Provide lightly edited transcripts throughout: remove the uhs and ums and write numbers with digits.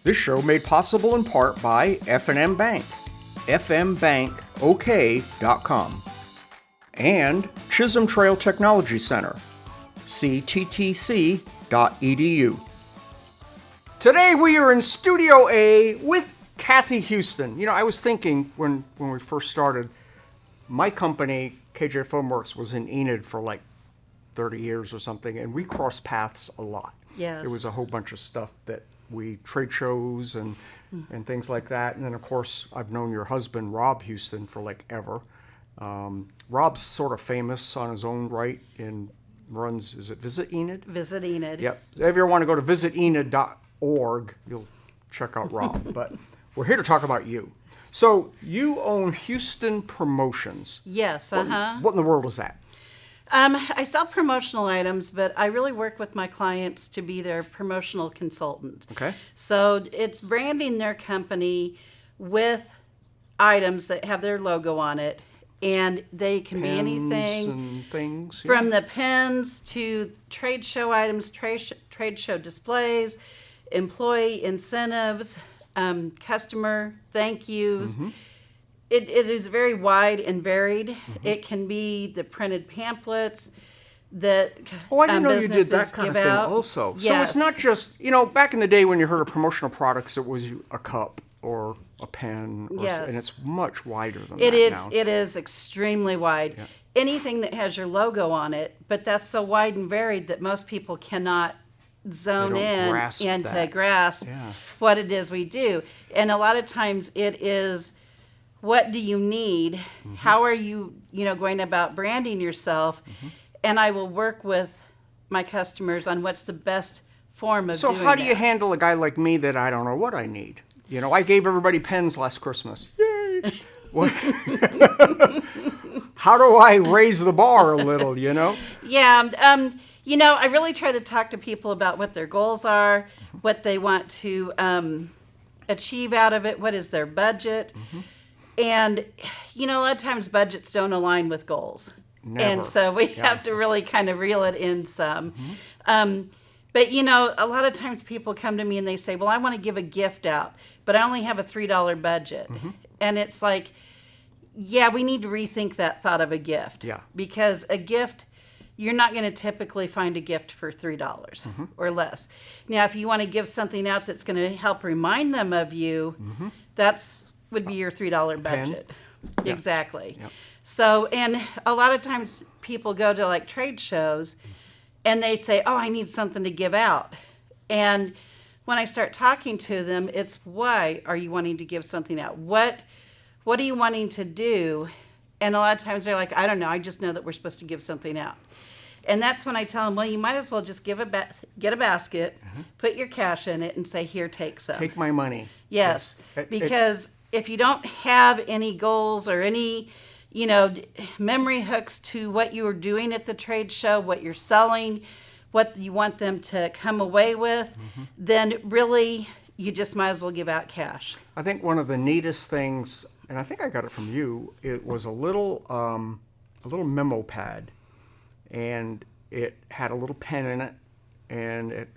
This show made possible in part by F&M Bank, fmbankok.com, and Chisholm Trail Technology Center, cttc.edu. Today we are in Studio A with Kathie Houston. I was thinking when we first started, my company, KJ Filmworks, was in Enid for like 30 years or something, and we crossed paths a lot. Yes. There was a whole bunch of stuff that trade shows and things like that. And then, of course, I've known your husband, Rob Houston, for like ever. Rob's sort of famous on his own right and runs, is it Visit Enid? Visit Enid. Yep. If you ever want to go to visitenid.org, you'll check out Rob. But we're here to talk about you. So you own Houston Promotions. Yes, What in the world is that? I sell promotional items, but I really work with my clients to be their promotional consultant. Okay. So it's branding their company with items that have their logo on it, and they can be anything and things, from the pens to trade show items, trade show displays, employee incentives, customer thank yous. Mm-hmm. It is very wide and varied. Mm-hmm. It can be the printed pamphlets that I didn't know you did that businesses kind of give thing out. also. Yes. So it's not just, back in the day when you heard of promotional products, it was a cup or a pen, Yes. and it's much wider than It that is. now. It is extremely wide. Yeah. Anything that has your logo on it, but that's so wide and varied that most people cannot zone They don't in grasp and that. to grasp Yeah. what it is we do. And a lot of times it is, what do you need? Mm-hmm. How are you, going about branding yourself? Mm-hmm. And I will work with my customers on what's the best form of doing So how do you that. handle a guy like me that I don't know what I need? I gave everybody pens last Christmas. Yay! What? How do I raise the bar a little, Yeah, I really try to talk to people about what their goals are, what they want to achieve out of it, what is their budget. Mm-hmm. And, a lot of times budgets don't align with goals. Never. And so we have to really kind of reel it in some. Mm-hmm. But, a lot of times people come to me and they say, well, I want to give a gift out, but I only have a $3 budget. Mm-hmm. And it's like, yeah, we need to rethink that thought of a gift. Yeah. Because a gift, you're not going to typically find a gift for $3 Mm-hmm. or less. Now, if you want to give something out that's going to help remind them of you, Mm-hmm. would be your $3 budget. Yeah. Exactly. Yep. So, and a lot of times people go to like trade shows and they say, oh, I need something to give out. And when I start talking to them, it's why are you wanting to give something out? What are you wanting to do? And a lot of times they're like, I don't know. I just know that we're supposed to give something out. And that's when I tell them, well, you might as well just get a basket, put your cash in it, and say, here, take some. Take my money. Yes, because if you don't have any goals or any, memory hooks to what you are doing at the trade show, what you're selling, what you want them to come away with, then really you just might as well give out cash. I think one of the neatest things, and I think I got it from you, it was a little memo pad, and it had a little pen in it, and it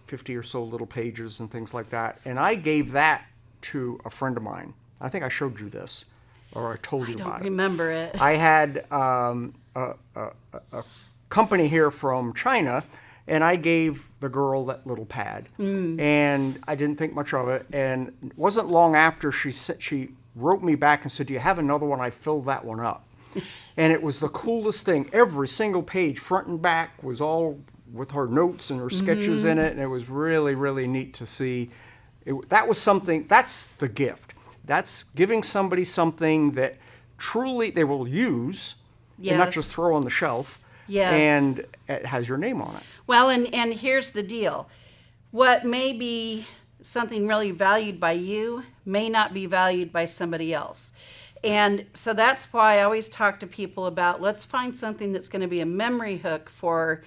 50 or so little pages and things like that. And I gave that to a friend of mine. I think I showed you this, or I told you I about don't it. remember it. I had a company here from China, and I gave the girl that little pad, and I didn't think much of it. And it wasn't long after she wrote me back and said, "Do you have another one?" I filled that one up, and it was the coolest thing. Every single page, front and back, was all with her notes and her sketches in it, and it was really, really neat to see. That was something. That's the gift. That's giving somebody something that truly they will use, and not just throw on the shelf. Yes. And it has your name on it. Well, and here's the deal. What may be something really valued by you may not be valued by somebody else. And so that's why I always talk to people about, let's find something that's going to be a memory hook for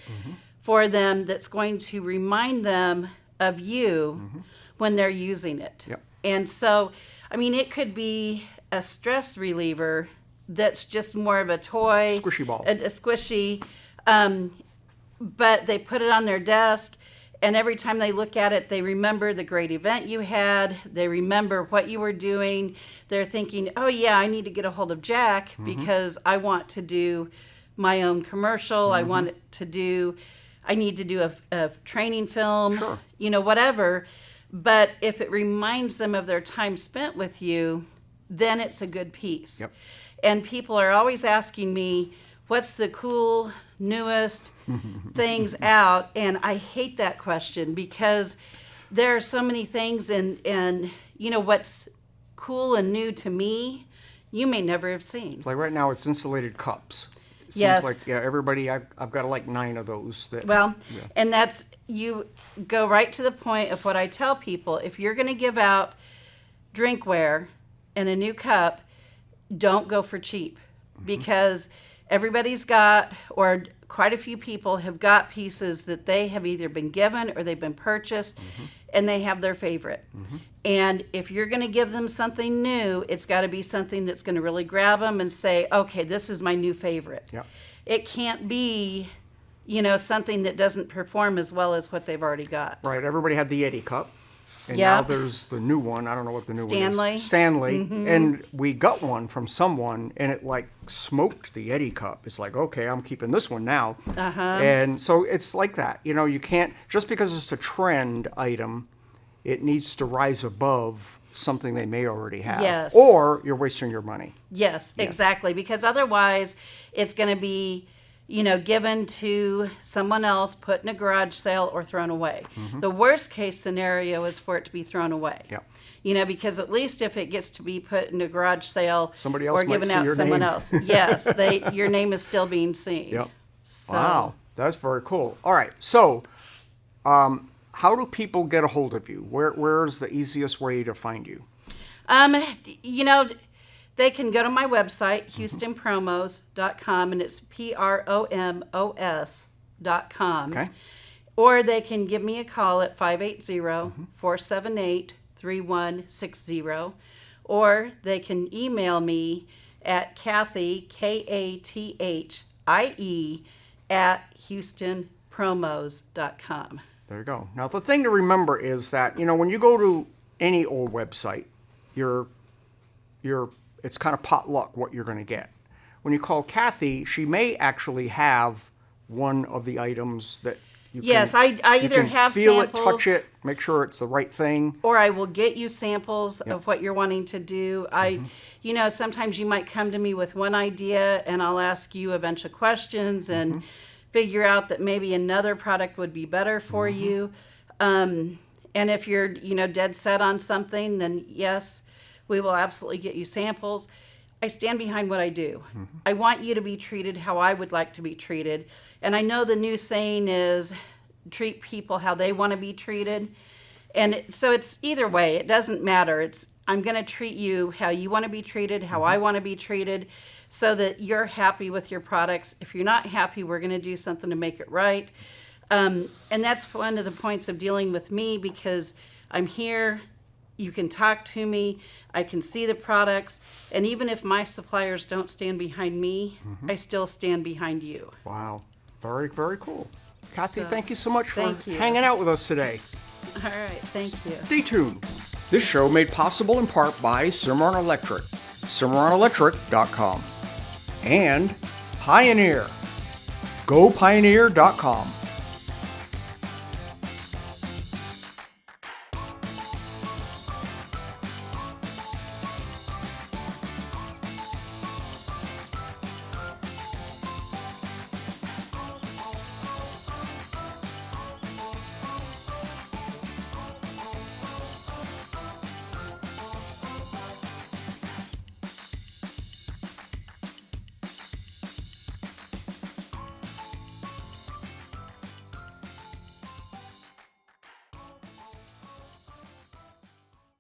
them, that's going to remind them of you when they're using it. Yep. And so, it could be a stress reliever that's just more of a toy. Squishy ball. A squishy, but they put it on their desk And every time they look at it, they remember the great event you had. They remember what you were doing. They're thinking, oh yeah, I need to get a hold of Jack because I want to do my own commercial. I need to do a training film, Sure. Whatever. But if it reminds them of their time spent with you, then it's a good piece. Yep. And people are always asking me, what's the cool, newest things out? And I hate that question because there are so many things and what's cool and new to me, you may never have seen. Like right now, it's insulated cups. It seems Yes. like everybody. I've got like 9 of those. Well, and that's, you go right to the point of what I tell people. If you're going to give out drinkware in a new cup, don't go for cheap because everybody's got, or quite a few people have got pieces that they have either been given or they've been purchased and they have their favorite. And if you're going to give them something new, it's got to be something that's going to really grab them and say, okay, this is my new favorite. Yep. It can't be, something that doesn't perform as well as what they've already got. Right. Everybody had the Yeti cup. And Yeah. now there's the new one. I don't know what the new Stanley. one is. Stanley. And we got one from someone, and it like smoked the Yeti cup. It's like, okay, I'm keeping this one now. And so it's like that. You can't, just because it's a trend item, it needs to rise above something they may already have. Yes. Or you're wasting your money. Yes, exactly. Because otherwise, it's going to be, given to someone else, put in a garage sale, or thrown away. The worst case scenario is for it to be thrown away. Yeah. Because at least if it gets to be put in a garage sale Somebody else or might given see out to your someone name. else, yes, your name is still being seen. Yep. So, Wow. That's very cool. All right. So, how do people get a hold of you? Where's the easiest way to find you? They can go to my website, HoustonPromos.com, and it's PROMOS.com. Okay. Or they can give me a call at 580-478-3160. Or they can email me at Kathie, KATHIE, at HoustonPromos.com. There you go. Now, the thing to remember is that, when you go to any old website, it's kind of potluck what you're going to get. When you call Kathie, she may actually have one of the items that you Yes, can, I you either can have feel samples, it, touch it, make sure it's the right thing. or I will get you samples of what you're wanting to do. Sometimes you might come to me with one idea and I'll ask you a bunch of questions and figure out that maybe another product would be better for you. And if you're, dead set on something, then yes, we will absolutely get you samples. I stand behind what I do. I want you to be treated how I would like to be treated. And I know the new saying is treat people how they want to be treated. And so it's either way. It doesn't matter. I'm going to treat you how you want to be treated, how I want to be treated, so that you're happy with your products. If you're not happy, we're going to do something to make it right. And that's one of the points of dealing with me, because I'm here. You can talk to me. I can see the products. And even if my suppliers don't stand behind me, I still stand behind you. Wow. Very, very cool. Kathie, So, thank you so much for thank you. hanging out with us today. All right. Thank you. Stay tuned. This show made possible in part by Cimarron Electric, CimarronElectric.com, and Pioneer, GoPioneer.com.